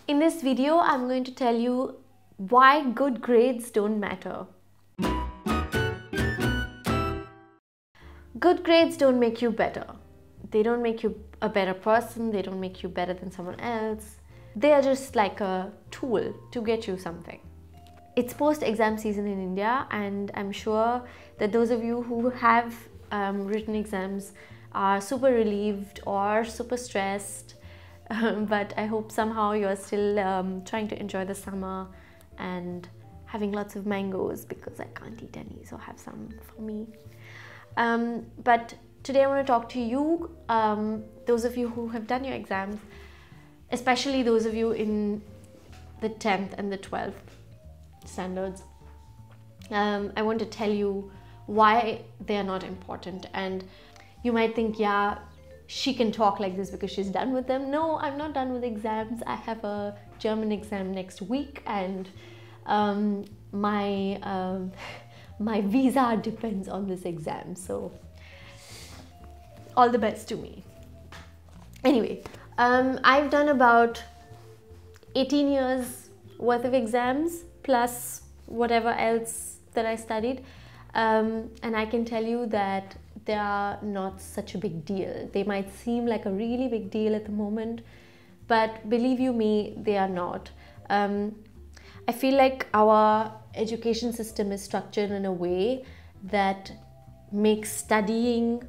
In this video, I'm going to tell you why good grades don't matter. Good grades don't make you better. They don't make you a better person. They don't make you better than someone else. They are just like a tool to get you something. It's post-exam season in India, and I'm sure that those of you who have written exams are super relieved or super stressed. But I hope somehow you're still trying to enjoy the summer and having lots of mangoes, because I can't eat any, so have some for me. But today I want to talk to you, those of you who have done your exams, especially those of you in the 10th and the 12th standards. I want to tell you why they are not important. And you might think, yeah, she can talk like this because she's done with them. No, I'm not done with exams. I have a German exam next week, and my visa depends on this exam. So all the best to me. Anyway, I've done about 18 years worth of exams plus whatever else that I studied, and I can tell you that they are not such a big deal. They might seem like a really big deal at the moment, but believe you me, they are not. I feel like our education system is structured in a way that makes studying,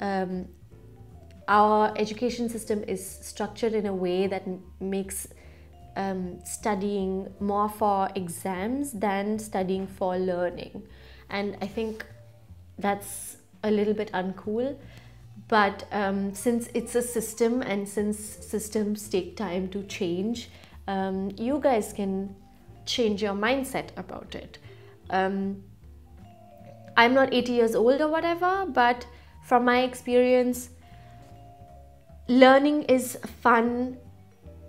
our education system is structured in a way that makes studying more for exams than studying for learning. And I think that's a little bit uncool, but since it's a system, and since systems take time to change, you guys can change your mindset about it. I'm not 80 years old or whatever, but from my experience, learning is fun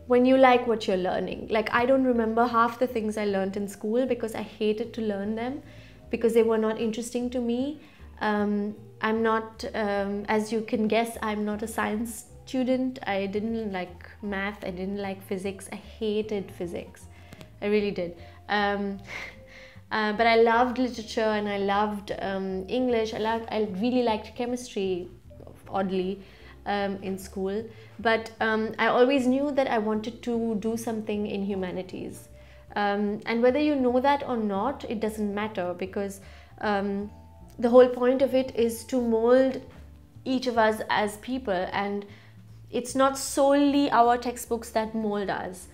when you like what you're learning. Like, I don't remember half the things I learned in school because I hated to learn them, because they were not interesting to me. I'm not, as you can guess, I'm not a science student. I didn't like math, I didn't like physics, I hated physics. I really did. But I loved literature, and I loved English. I really liked chemistry, oddly, in school. But I always knew that I wanted to do something in humanities. And whether you know that or not, it doesn't matter, because the whole point of it is to mold each of us as people, and it's not solely our textbooks that mold us.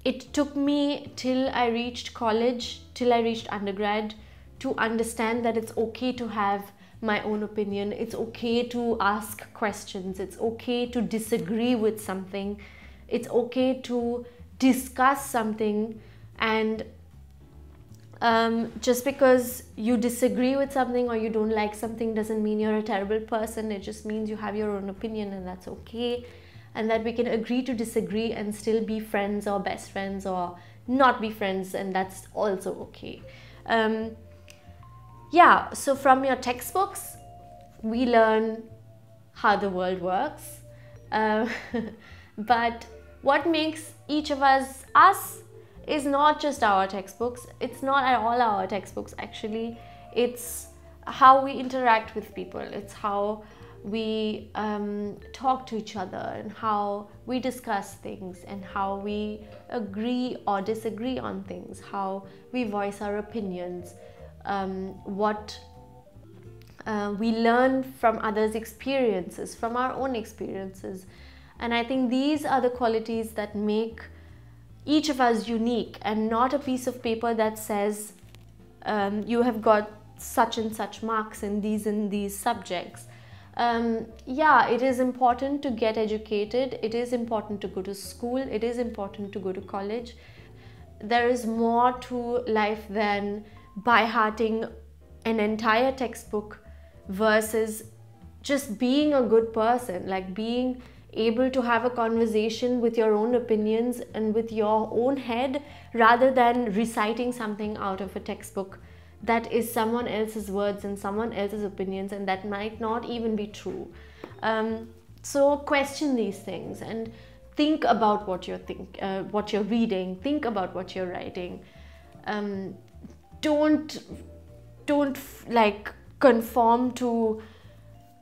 It took me till I reached college, till I reached undergrad, to understand that it's okay to have my own opinion. It's okay to ask questions. It's okay to disagree with something. It's okay to discuss something. And just because you disagree with something or you don't like something doesn't mean you're a terrible person. It just means you have your own opinion, and that's okay. And that we can agree to disagree and still be friends or best friends, or not be friends, and that's also okay. Yeah, so from your textbooks, we learn how the world works. But what makes each of us us is not just our textbooks. It's not at all our textbooks, actually. It's how we interact with people. It's how we talk to each other, and how we discuss things, and how we agree or disagree on things, how we voice our opinions, what we learn from others' experiences, from our own experiences. And I think these are the qualities that make each of us unique, and not a piece of paper that says you have got such and such marks in these subjects. Yeah, it is important to get educated. It is important to go to school. It is important to go to college. There is more to life than by-hearting an entire textbook versus just being a good person, like being able to have a conversation with your own opinions and with your own head, rather than reciting something out of a textbook that is someone else's words and someone else's opinions, and that might not even be true. So question these things and think about what you're reading, think about what you're writing. Don't like conform to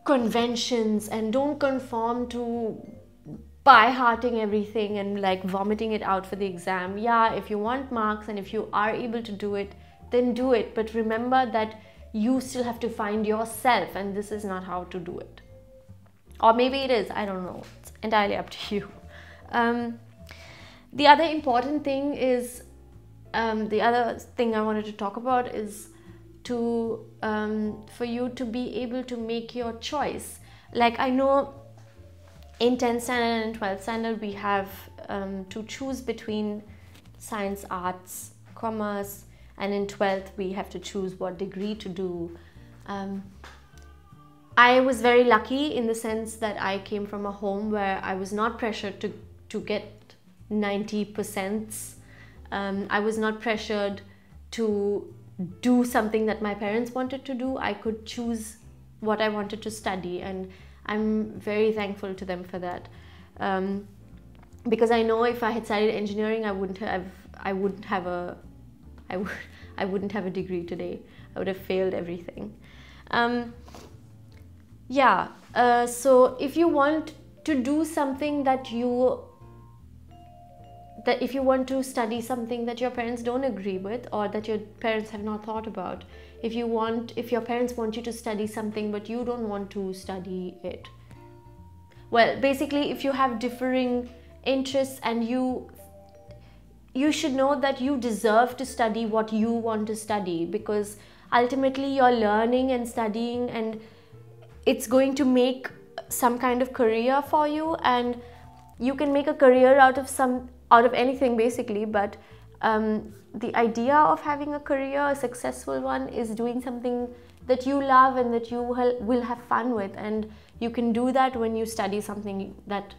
conventions, and don't conform to by-hearting everything and like vomiting it out for the exam. Yeah, if you want marks and if you are able to do it, then do it, but remember that you still have to find yourself, and this is not how to do it. Or maybe it is, I don't know, it's entirely up to you. The other important thing is, the other thing I wanted to talk about is for you to be able to make your choice. Like, I know in 10th standard and 12th standard we have to choose between science, arts, commerce, and in 12th we have to choose what degree to do. I was very lucky in the sense that I came from a home where I was not pressured to get 90%. I was not pressured to do something that my parents wanted to do. I could choose what I wanted to study, and I'm very thankful to them for that. Because I know if I had studied engineering, I wouldn't have a degree today. I would have failed everything. So if you want to do something if you want to study something that your parents don't agree with, or that your parents have not thought about, if your parents want you to study something but you don't want to study it, well, basically if you have differing interests, and you should know that you deserve to study what you want to study, because ultimately you're learning and studying, and it's going to make some kind of career for you, and you can make a career out of anything basically, but the idea of having a career, a successful one, is doing something that you love and that you will have fun with, and you can do that when you study something that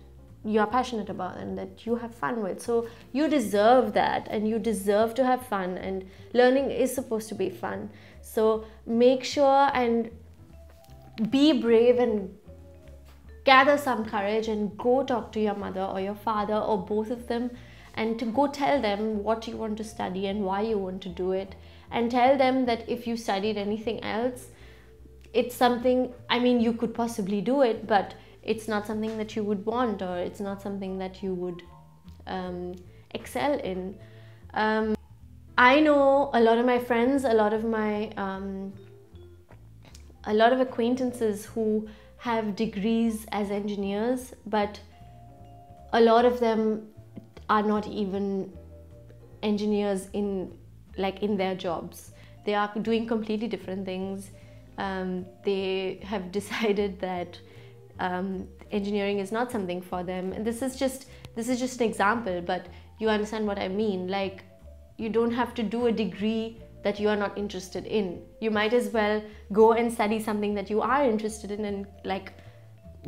you are passionate about and that you have fun with. So you deserve that, and you deserve to have fun, and learning is supposed to be fun. So make sure and be brave and gather some courage and go talk to your mother or your father or both of them, and to go tell them what you want to study and why you want to do it, and tell them that if you studied anything else, it's something, I mean, you could possibly do it, but it's not something that you would want, or it's not something that you would excel in. I know a lot of my friends, a lot of acquaintances who have degrees as engineers, but a lot of them are not even engineers in their jobs. They are doing completely different things. They have decided that engineering is not something for them, and this is just an example, but you understand what I mean. Like, you don't have to do a degree that you are not interested in. You might as well go and study something that you are interested in, and like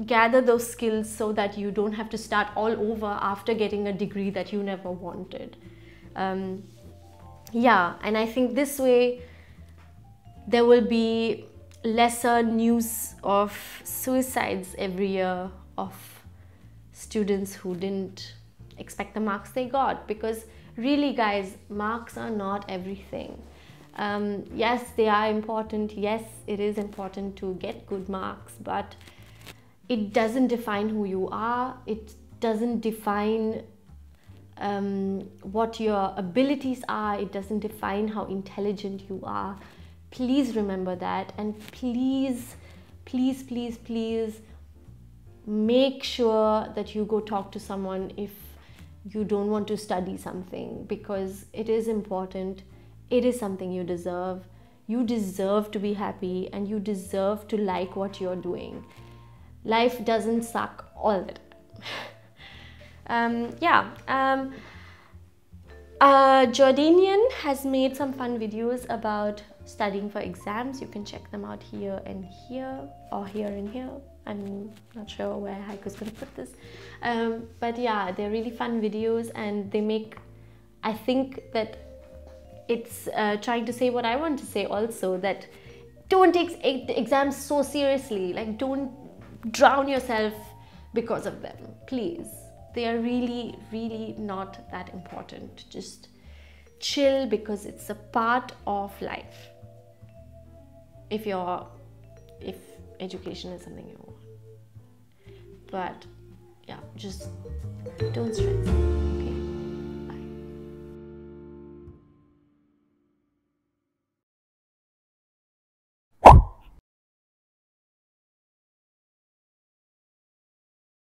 gather those skills so that you don't have to start all over after getting a degree that you never wanted. And I think this way there will be lesser news of suicides every year of students who didn't expect the marks they got, because really guys, marks are not everything. Yes, they are important. Yes, it is important to get good marks, but it doesn't define who you are. It doesn't define what your abilities are. It doesn't define how intelligent you are. Please remember that, and please, please, please, please make sure that you go talk to someone if you don't want to study something, because it is important. It is something you deserve. You deserve to be happy, and you deserve to like what you're doing. Life doesn't suck all the time. Jordanian has made some fun videos about studying for exams. You can check them out here and here, or here and here. I'm not sure where Heiko's going to put this. But yeah, they're really fun videos, and they make, I think that it's trying to say what I want to say also, that don't take exams so seriously. Like, don't drown yourself because of them, please. they are really, really not that important. Just chill, because it's a part of life. If education is something you want. But yeah, just don't stress.